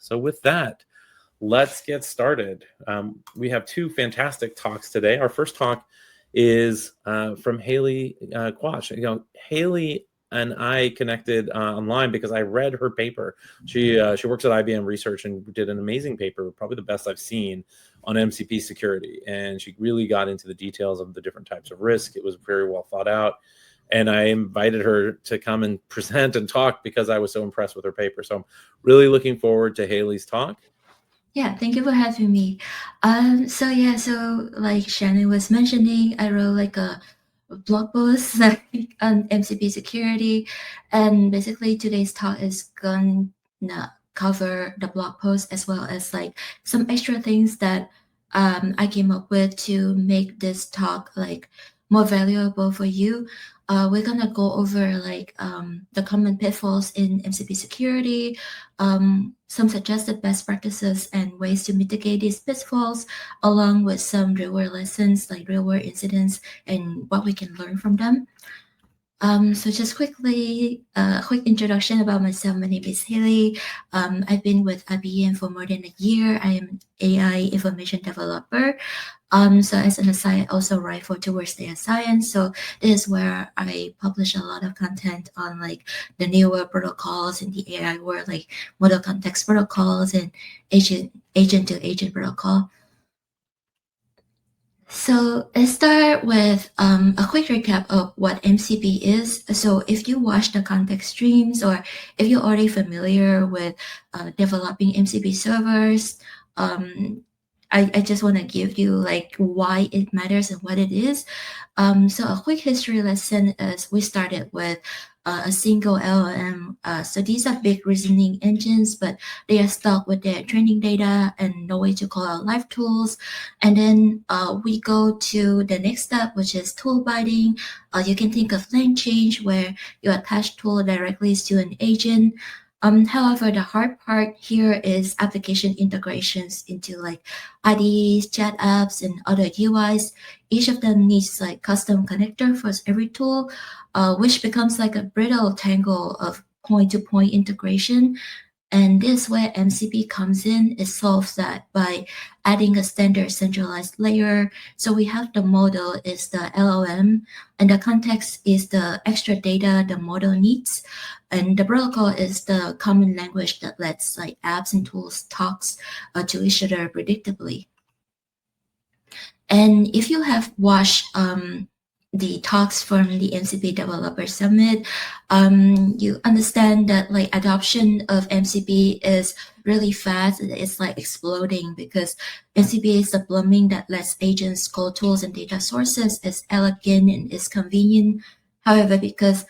So with that, let's get started. We have two fantastic talks today. Our first talk is from Hailey Thao. Hailey and I connected online because I read her paper. She works at IBM Research and did an amazing paper, probably the best I've seen, on MCP security. And she really got into the details of the different types of risk. It was very well thought out. And I invited her to come and present and talk because I was so impressed with her paper. So I'm really looking forward to Hailey's talk. Yeah, thank you for having me. So like Shannon was mentioning, I wrote like a blog post on MCP security, and basically today's talk is gonna cover the blog post as well as like some extra things that I came up with to make this talk like more valuable for you. We're gonna go over like the common pitfalls in MCP security, some suggested best practices and ways to mitigate these pitfalls, along with some real-world lessons like real-world incidents and what we can learn from them. So just quickly, a quick introduction about myself. My name is Hailey. I've been with IBM for more than a year. I am AI information developer. So as an aside, I also write for Towards Data Science. So this is where I publish a lot of content on like the newer protocols in the AI world, like model context protocols and agent to agent protocol. So let's start with a quick recap of what MCP is. So if you watch the context streams or if you're already familiar with developing MCP servers, I just want to give you like why it matters and what it is. So a quick history lesson is we started with a single LLM. So these are big reasoning engines, but they are stuck with their training data and no way to call out live tools. And then we go to the next step, which is tool binding. You can think of lane change where you attach tool directly to an agent. However, the hard part here is application integrations into like IDEs, chat apps, and other UIs. Each of them needs like custom connector for every tool, which becomes like a brittle tangle of point-to-point integration. And this is where MCP comes in. It solves that by adding a standard centralized layer. So we have the model is the LLM, and the context is the extra data the model needs. And the protocol is the common language that lets like apps and tools talks to each other predictably. And if you have watched the talks from the MCP Developer Summit, you understand that like adoption of MCP is really fast. It's like exploding because MCP is the plumbing that lets agents call tools and data sources. It's elegant and it's convenient. However, because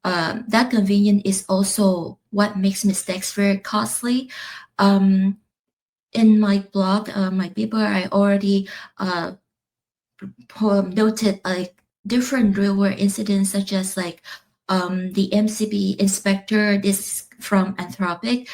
that convenience is also what makes mistakes very costly. In my blog, my paper, I already noted like different real-world incidents, such as like the MCP inspector, this from Anthropic,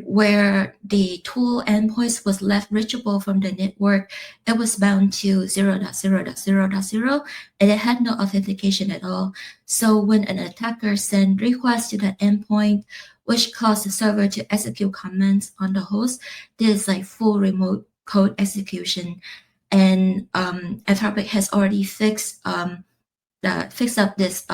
where the tool endpoints was left reachable from the network. It was bound to 0.0.0.0, and it had no authentication at all. So when an attacker sent requests to that endpoint, which caused the server to execute commands on the host, this is like full remote code execution. And Anthropic has already fixed up this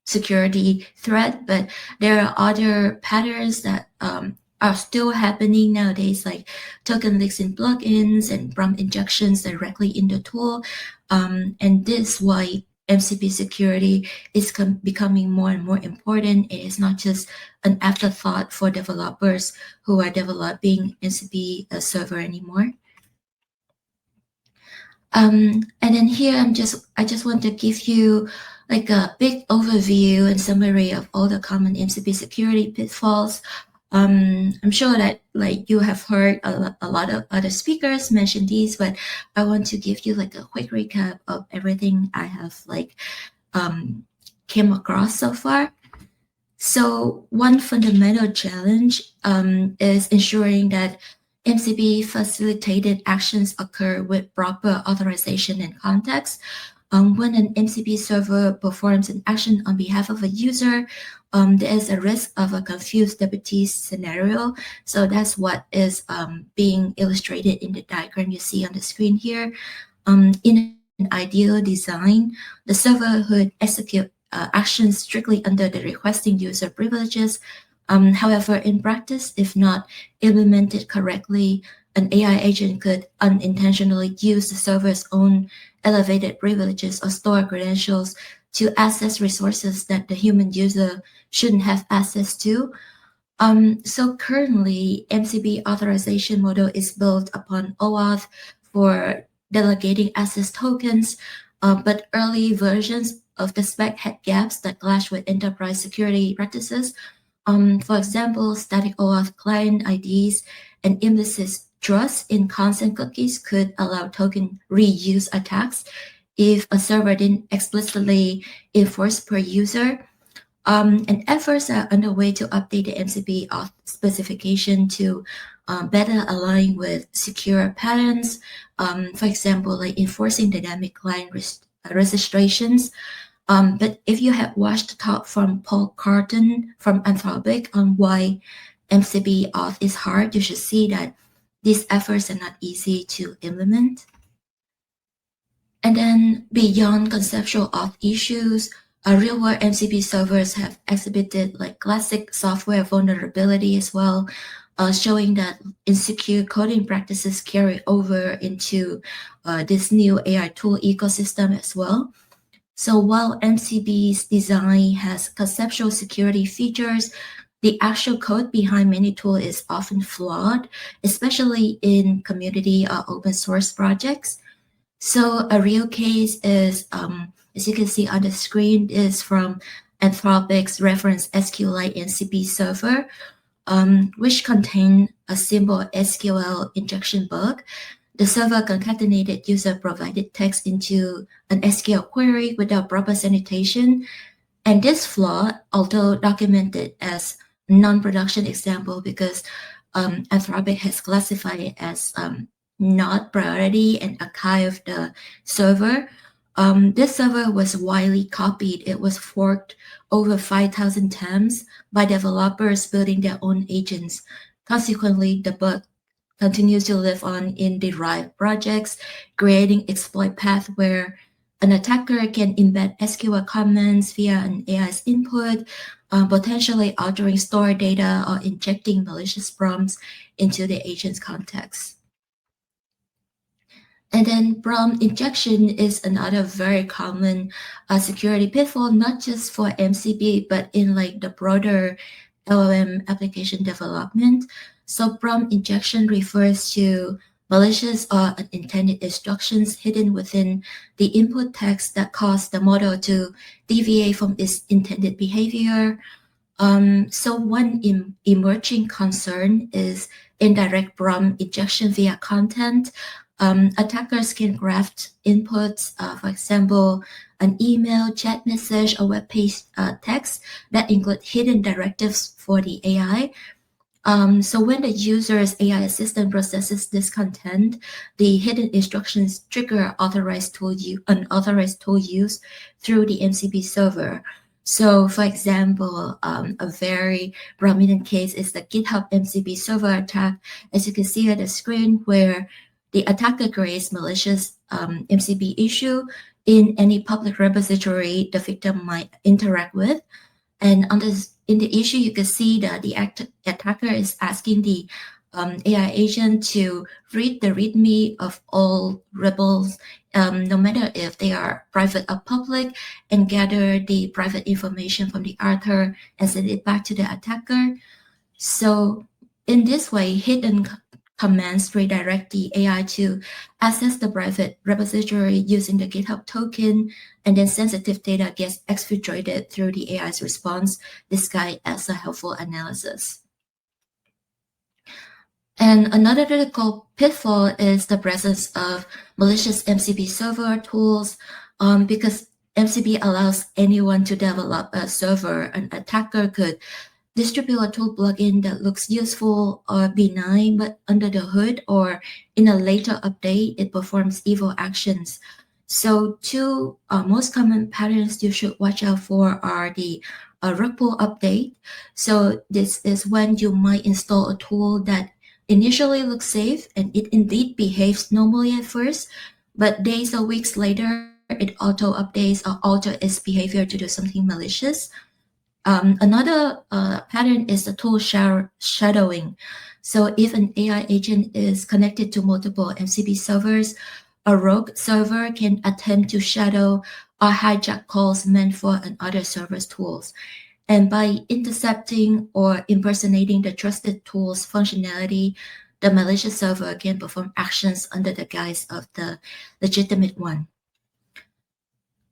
security threat, but there are other patterns that are still happening nowadays, like token leaks in plugins and prompt injections directly in the tool. And this is why MCP security is becoming more and more important. It is not just an afterthought for developers who are developing MCP server anymore. And then here I just want to give you like a big overview and summary of all the common MCP security pitfalls. I'm sure that like you have heard a lot of other speakers mention these, but I want to give you like a quick recap of everything I have like came across so far. So one fundamental challenge is ensuring that MCP facilitated actions occur with proper authorization and context. When an MCP server performs an action on behalf of a user, there is a risk of a confused deputy scenario. So that's what is being illustrated in the diagram you see on the screen here. In an ideal design, the server would execute actions strictly under the requesting user privileges. However, in practice, if not implemented correctly, an AI agent could unintentionally use the server's own elevated privileges or store credentials to access resources that the human user shouldn't have access to. So currently, MCP authorization model is built upon OAuth for delegating access tokens, but early versions of the spec had gaps that clash with enterprise security practices. For example, static OAuth client IDs and implicit trust in consent cookies could allow token reuse attacks if a server didn't explicitly enforce per user. And efforts are underway to update the MCP auth specification to better align with secure patterns. For example, like enforcing dynamic client registrations. But if you have watched the talk from Paul Carton from Anthropic on why MCP auth is hard, you should see that these efforts are not easy to implement. And then beyond conceptual auth issues, real-world MCP servers have exhibited like classic software vulnerability as well, showing that insecure coding practices carry over into this new AI tool ecosystem as well. So while MCP's design has conceptual security features, the actual code behind many tools is often flawed, especially in community or open source projects. So a real case is, as you can see on the screen, is from Anthropic's reference SQLite MCP server, which contained a simple SQL injection bug. The server concatenated user-provided text into an SQL query without proper sanitation. And this flaw, although documented as non-production example because Anthropic has classified it as not priority and archived the server. This server was widely copied. It was forked over 5,000 times by developers building their own agents. Consequently, the bug continues to live on in derived projects, creating exploit path where an attacker can embed SQL comments via an AI's input, potentially altering stored data or injecting malicious prompts into the agent's context. And then prompt injection is another very common security pitfall, not just for MCP, but in like the broader LLM application development. So prompt injection refers to malicious or unintended instructions hidden within the input text that cause the model to deviate from its intended behavior. So one emerging concern is indirect prompt injection via content. Attackers can craft inputs, for example, an email, chat message, or web page text that include hidden directives for the AI. So when the user's AI assistant processes this content, the hidden instructions trigger unauthorized tool use through the MCP server. So for example, a very prominent case is the GitHub MCP server attack, as you can see on the screen, where the attacker creates malicious MCP issue in any public repository the victim might interact with. And in the issue, you can see that the attacker is asking the AI agent to read the README of all rebels, no matter if they are private or public, and gather the private information from the author and send it back to the attacker. So in this way, hidden commands redirect the AI to access the private repository using the GitHub token, and then sensitive data gets exfiltrated through the AI's response, disguised as a helpful analysis. And another critical pitfall is the presence of malicious MCP server tools, because MCP allows anyone to develop a server. An attacker could distribute a tool plugin that looks useful or benign, but under the hood or in a later update, it performs evil actions. So two most common patterns you should watch out for are the rug pull update. So this is when you might install a tool that initially looks safe and it indeed behaves normally at first, but days or weeks later it auto updates or alter its behavior to do something malicious. Another pattern is the tool shadowing. So if an AI agent is connected to multiple MCP servers, a rogue server can attempt to shadow or hijack calls meant for another server's tools. And by intercepting or impersonating the trusted tool's functionality, the malicious server can perform actions under the guise of the legitimate one.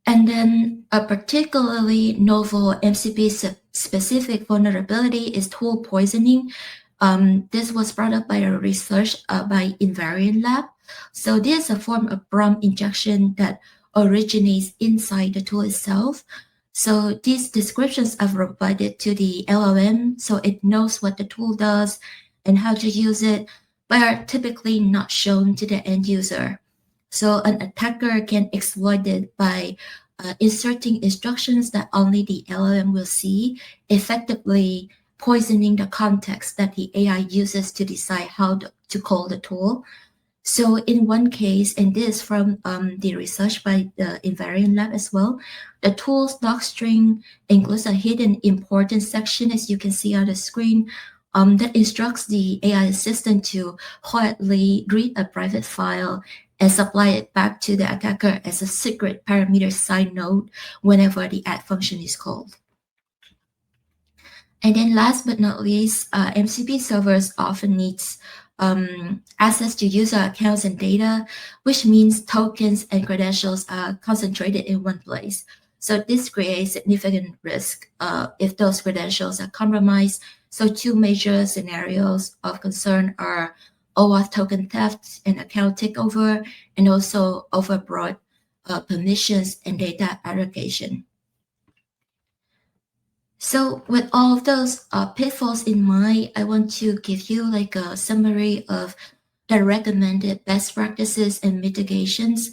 And then a particularly novel MCP-specific vulnerability is tool poisoning. This was brought up by a research by Invariant Lab. So this is a form of prompt injection that originates inside the tool itself. So these descriptions are provided to the LLM, so it knows what the tool does and how to use it, but are typically not shown to the end user. So an attacker can exploit it by inserting instructions that only the LLM will see, effectively poisoning the context that the AI uses to decide how to call the tool. So in one case, and this from the research by the Invariant Lab as well, the tool's docstring includes a hidden important section, as you can see on the screen, that instructs the AI assistant to quietly read a private file and supply it back to the attacker as a secret parameter side node whenever the add function is called. And then last but not least, MCP servers often needs access to user accounts and data, which means tokens and credentials are concentrated in one place. So this creates significant risk if those credentials are compromised. So two major scenarios of concern are OAuth token theft and account takeover, and also overbroad permissions and data aggregation. So with all of those pitfalls in mind, I want to give you like a summary of the recommended best practices and mitigations.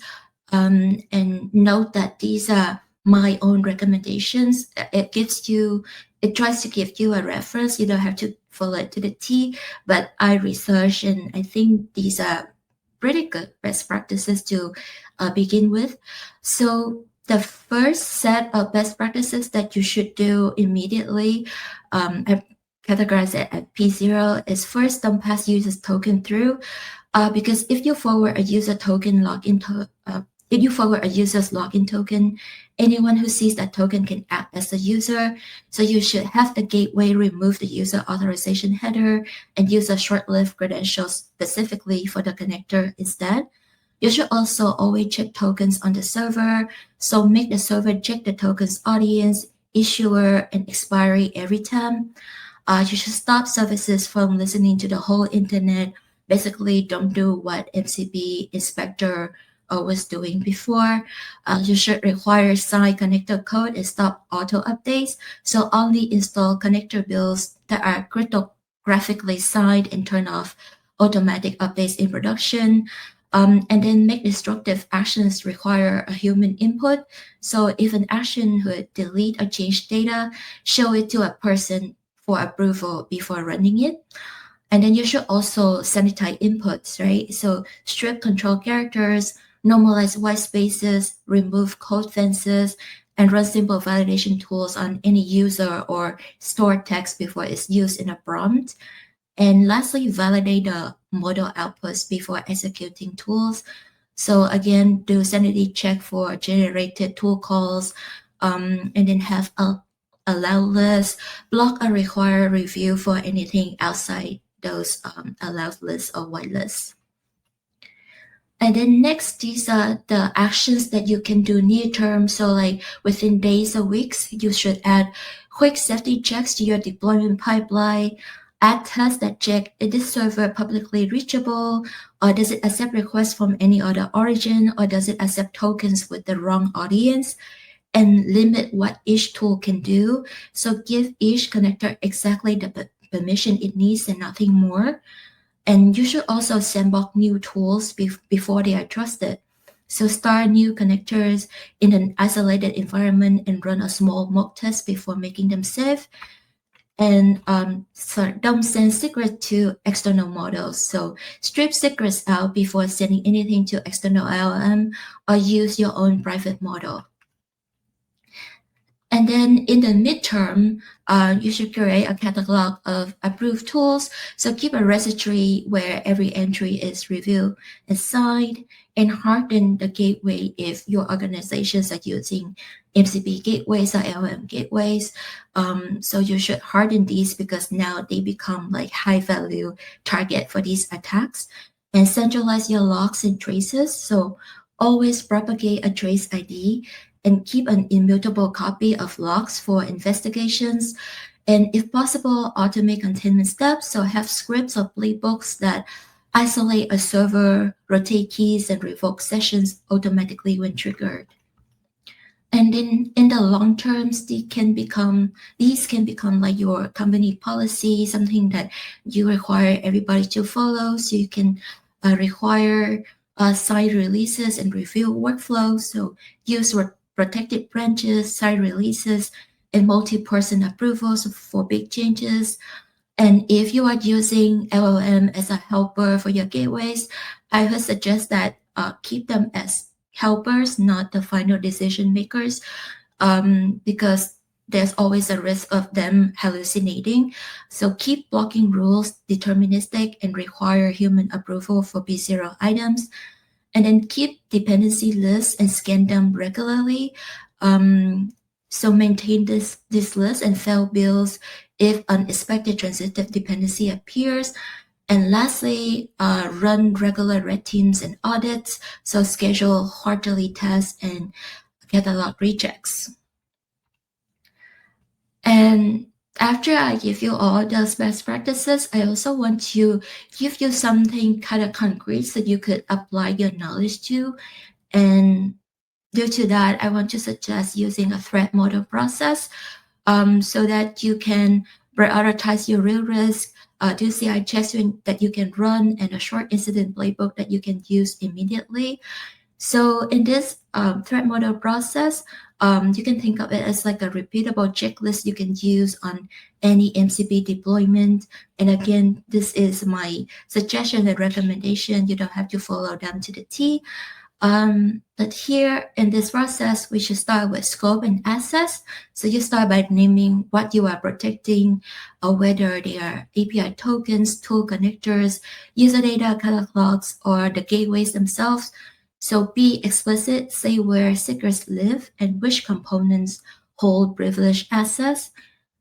And note that these are my own recommendations. It tries to give you a reference. You don't have to follow it to the T, but I researched and I think these are pretty good best practices to begin with. So the first set of best practices that you should do immediately, I categorize it at P0, is first don't pass users token through, because if you forward a user token login if you forward a user's login token, anyone who sees that token can act as a user. So you should have the gateway remove the user authorization header and use a short-lived credential specifically for the connector instead. You should also always check tokens on the server. So make the server check the token's audience, issuer, and expiry every time. You should stop services from listening to the whole internet. Basically, don't do what MCP inspector was doing before. You should require signed connector code and stop auto updates. So only install connector builds that are cryptographically signed and turn off automatic updates in production. And then make destructive actions require a human input. So if an action would delete or change data, show it to a person for approval before running it. And then you should also sanitize inputs, right? So strip control characters, normalize white spaces, remove code fences, and run simple validation tools on any user or store text before it's used in a prompt. And lastly, validate the model outputs before executing tools. So again, do sanity check for generated tool calls, and then have a allow list, block or require review for anything outside those allowed lists or whitelists. And then next, these are the actions that you can do near term. So like within days or weeks, you should add quick safety checks to your deployment pipeline. Add tests that check, is this server publicly reachable, or does it accept requests from any other origin, or does it accept tokens with the wrong audience? And limit what each tool can do. So give each connector exactly the permission it needs and nothing more. And you should also sandbox new tools before they are trusted. So start new connectors in an isolated environment and run a small mock test before making them safe. And don't send secrets to external models. So strip secrets out before sending anything to external LLM or use your own private model. And then in the midterm, you should create a catalog of approved tools. So keep a registry where every entry is reviewed and signed, and harden the gateway if your organizations are using MCP gateways or LLM gateways. So you should harden these because now they become like high value target for these attacks. And centralize your logs and traces. So always propagate a trace ID and keep an immutable copy of logs for investigations. And if possible, automate containment steps. So have scripts or playbooks that isolate a server, rotate keys, and revoke sessions automatically when triggered. And in the long terms, these can become like your company policy, something that you require everybody to follow. So you can require side releases and review workflows. So use protected branches, side releases, and multi-person approvals for big changes. And if you are using LLM as a helper for your gateways, I would suggest that keep them as helpers, not the final decision makers, because there's always a risk of them hallucinating. So keep blocking rules deterministic and require human approval for P0 items. And then keep dependency lists and scan them regularly. So maintain this list and fail bills if unexpected transitive dependency appears. And lastly, run regular red teams and audits. So schedule quarterly tests and catalog rechecks. And after I give you all those best practices, I also want to give you something kind of concrete so you could apply your knowledge to. And due to that, I want to suggest using a threat model process so that you can prioritize your real risk, do CI checks that you can run, and a short incident playbook that you can use immediately. So in this threat model process, you can think of it as like a repeatable checklist you can use on any MCP deployment. And again, this is my suggestion and recommendation. You don't have to follow them to the T. But here in this process, we should start with scope and access. So you start by naming what you are protecting, or whether they are API tokens, tool connectors, user data catalogs, or the gateways themselves. So be explicit, say where secrets live and which components hold privileged access.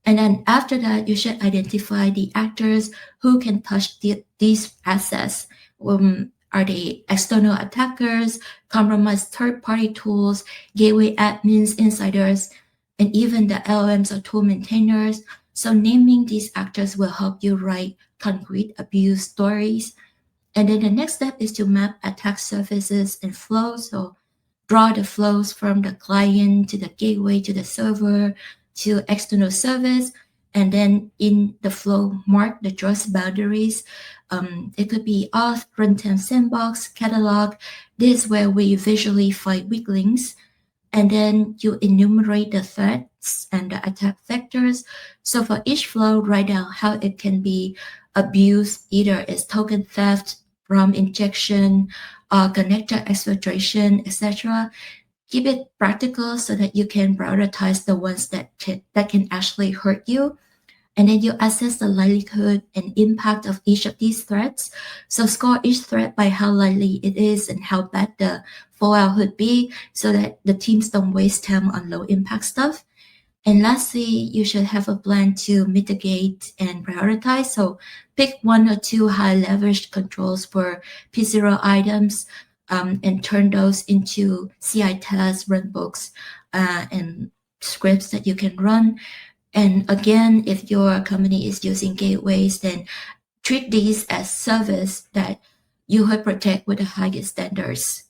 And then after that, you should identify the actors who can touch these assets. Are they external attackers, compromised third-party tools, gateway admins, insiders, and even the LLMs or tool maintainers? So naming these actors will help you write concrete abuse stories. And then the next step is to map attack surfaces and flows. So draw the flows from the client to the gateway to the server to external service. And then in the flow, mark the trust boundaries. It could be auth, runtime sandbox, catalog. This is where we visually find weak links. And then you enumerate the threats and the attack vectors. So for each flow, write down how it can be abused, either as token theft, ROM injection, connector exfiltration, etc. Keep it practical so that you can prioritize the ones that can actually hurt you. And then you assess the likelihood and impact of each of these threats. So score each threat by how likely it is and how bad the fallout would be so that the teams don't waste time on low impact stuff. And lastly, you should have a plan to mitigate and prioritize. So pick one or two high leverage controls for P0 items and turn those into CI tests, runbooks, and scripts that you can run. And again, if your company is using gateways, then treat these as service that you will protect with the highest standards.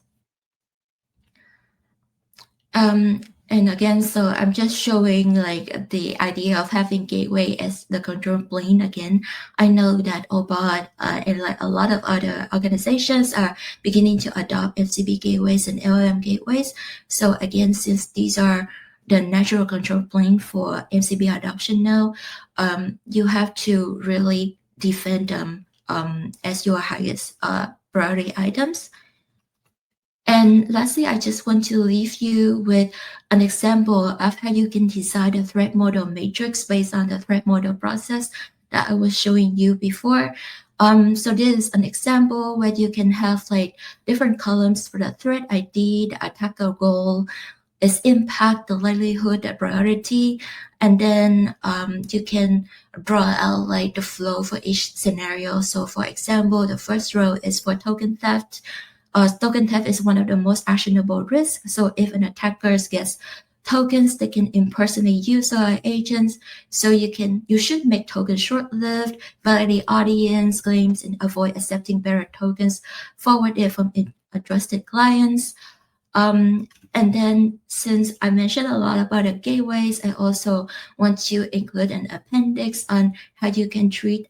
And again, so I'm just showing like the idea of having gateway as the control plane again. I know that OBOT and like a lot of other organizations are beginning to adopt MCP gateways and LLM gateways. So again, since these are the natural control plane for MCP adoption now, you have to really defend them as your highest priority items. And lastly, I just want to leave you with an example of how you can design a threat model matrix based on the threat model process that I was showing you before. So this is an example where you can have like different columns for the threat ID, the attacker goal, its impact, the likelihood, the priority, and then you can draw out like the flow for each scenario. So for example, the first row is for token theft. Token theft is one of the most actionable risks. So if an attacker gets tokens, they can impersonate user or agents. So you should make tokens short-lived, validate audience claims, and avoid accepting bearer tokens forwarded from untrusted clients. And then since I mentioned a lot about the gateways, I also want to include an appendix on how you can treat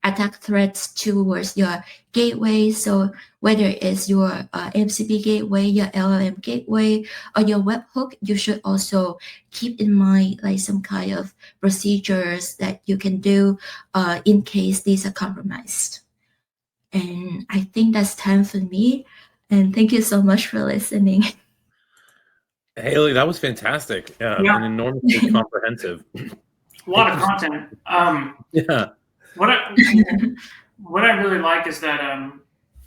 attack threats towards your gateway. So whether it's your MCP gateway, your LLM gateway, or your webhook, you should also keep in mind like some kind of procedures that you can do in case these are compromised. And I think that's time for me. And thank you so much for listening. Hailey, that was fantastic. Yeah. And enormously comprehensive. A lot of content. Yeah. What I really like is that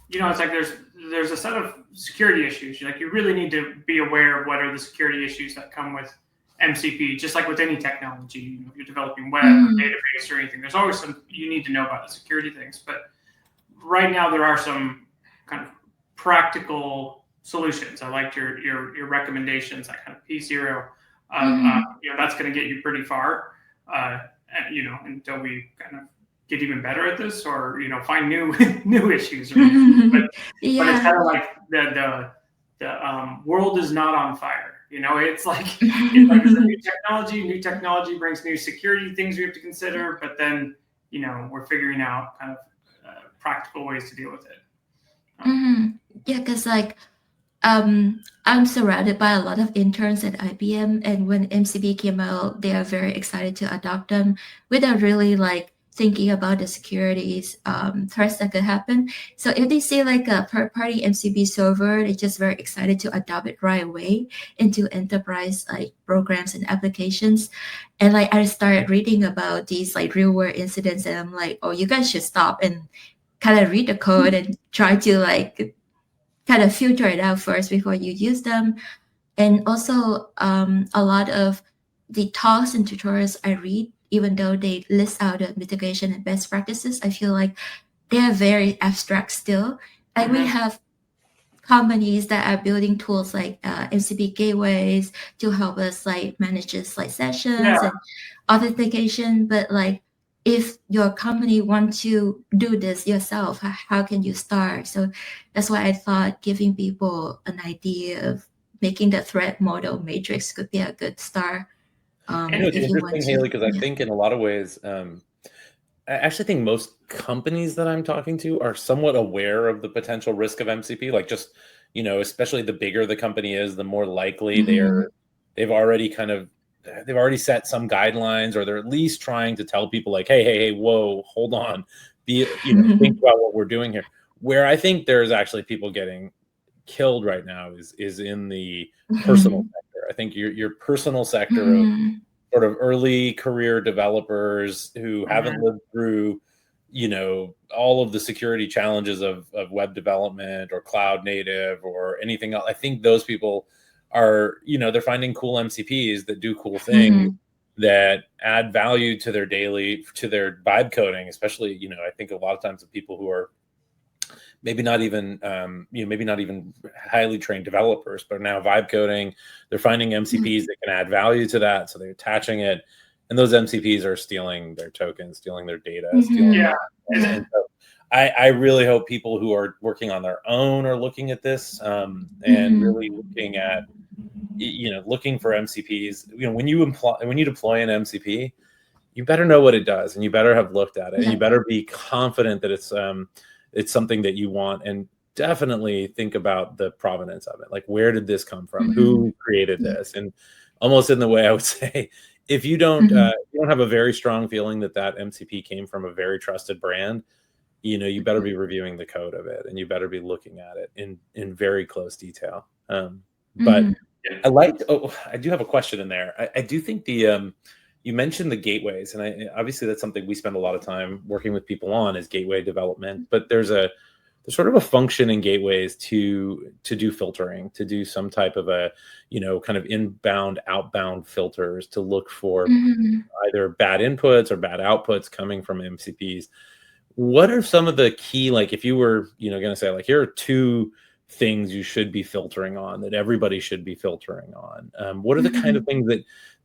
it's like there's a set of security issues. Like you really need to be aware of what are the security issues that come with MCP. Just like with any technology, if you're developing web or database or anything, there's always some you need to know about the security things. But right now there are some kind of practical solutions. I liked your recommendations, that kind of P0. That's going to get you pretty far. Until we kind of get even better at this, or find new issues. But it's kind of like the world is not on fire. It's like there's a new technology. New technology brings new security things we have to consider, but then we're figuring out kind of practical ways to deal with it. Yeah, because like I'm surrounded by a lot of interns at IBM, and when MCP came out, they are very excited to adopt them without really like thinking about the securities threats that could happen. So if they see like a third-party MCP server, they're just very excited to adopt it right away into enterprise like programs and applications. And like I started reading about these like real-world incidents, and I'm like, oh, you guys should stop and kind of read the code and try to like kind of filter it out first before you use them. And also a lot of the talks and tutorials I read, even though they list out the mitigation and best practices, I feel like they're very abstract still. Like we have companies that are building tools like MCP gateways to help us like manage just like sessions and authentication, but like if your company wants to do this yourself, how can you start? So that's why I thought giving people an idea of making the threat model matrix could be a good start. It's interesting, Hailey, because I think in a lot of ways, I actually think most companies that I'm talking to are somewhat aware of the potential risk of MCP. Like just, especially the bigger the company is, the more likely they've already set some guidelines, or they're at least trying to tell people like, hey, whoa, hold on, think about what we're doing here. Where I think there's actually people getting killed right now is in the personal sector. I think your personal sector of sort of early career developers who haven't lived through, all of the security challenges of web development or cloud native or anything else. I think those people are, they're finding cool MCPs that do cool things that add value to their vibe coding, especially, I think a lot of times the people who are maybe not even highly trained developers, but now vibe coding, they're finding MCPs that can add value to that. So they're attaching it, and those MCPs are stealing their tokens, stealing their data. And so I really hope people who are working on their own are looking at this and really looking at looking for MCPs. When you deploy an MCP, you better know what it does, and you better have looked at it, and you better be confident that it's something that you want, and definitely think about the provenance of it. Like, where did this come from? Who created this? And almost in the way I would say, if you don't have a very strong feeling that MCP came from a very trusted brand, you better be reviewing the code of it, and you better be looking at it in very close detail. But I do have a question in there. I do think you mentioned the gateways, and obviously that's something we spend a lot of time working with people on, is gateway development. But there's sort of a function in gateways to do filtering, to do some type of a kind of inbound, outbound filters to look for either bad inputs or bad outputs coming from MCPs. What are some of the key, like, if you were going to say, like, here are 2 things you should be filtering on, that everybody should be filtering on, what are the kind of things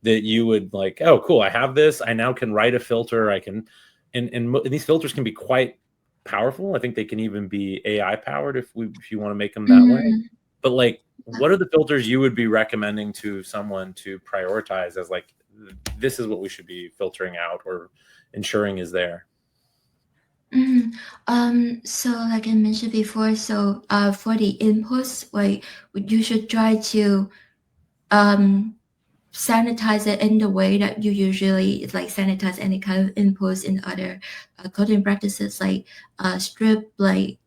that you would like, oh cool, I have this, I now can write a filter, I can, and these filters can be quite powerful. I think they can even be AI powered if you want to make them that way. But like, what are the filters you would be recommending to someone to prioritize as, like, this is what we should be filtering out or ensuring is there? So like I mentioned before, so for the inputs, like, you should try to sanitize it in the way that you usually like sanitize any kind of inputs in other coding practices, like strip, like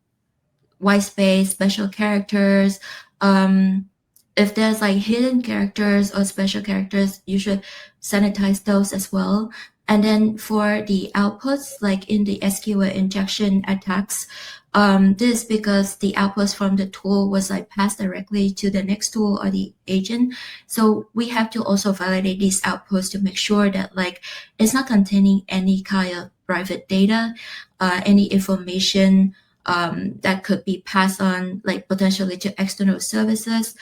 white space, special characters. If there's like hidden characters or special characters, you should sanitize those as well. And then for the outputs, like in the SQL injection attacks, this is because the outputs from the tool was like passed directly to the next tool or the agent. So we have to also validate these outputs to make sure that like it's not containing any kind of private data, any information that could be passed on, like potentially to external services.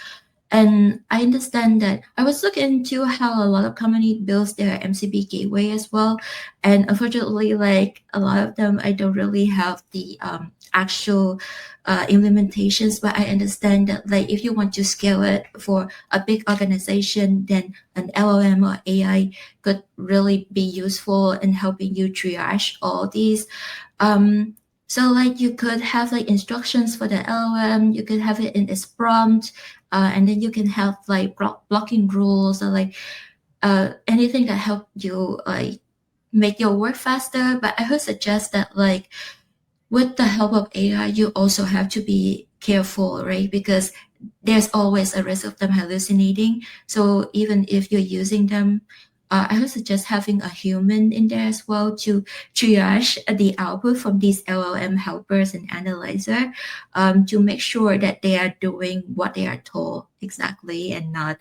And I understand that I was looking into how a lot of companies build their MCP gateway as well. And unfortunately, like a lot of them, I don't really have the actual implementations, but I understand that like if you want to scale it for a big organization, then an LLM or AI could really be useful in helping you triage all these. So like you could have like instructions for the LLM, you could have it in its prompt, and then you can have like blocking rules or like anything that help you like make your work faster. But I would suggest that like with the help of AI, you also have to be careful, right? Because there's always a risk of them hallucinating. So even if you're using them, I would suggest having a human in there as well to triage the output from these LLM helpers and analyzer, to make sure that they are doing what they are told exactly and not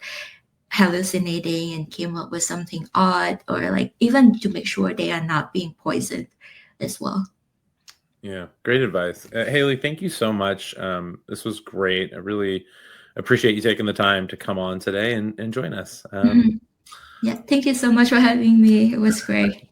hallucinating and came up with something odd, or like even to make sure they are not being poisoned as well. Yeah, great advice. Hailey, thank you so much. This was great. I really appreciate you taking the time to come on today and join us. Yeah, thank you so much for having me. It was great.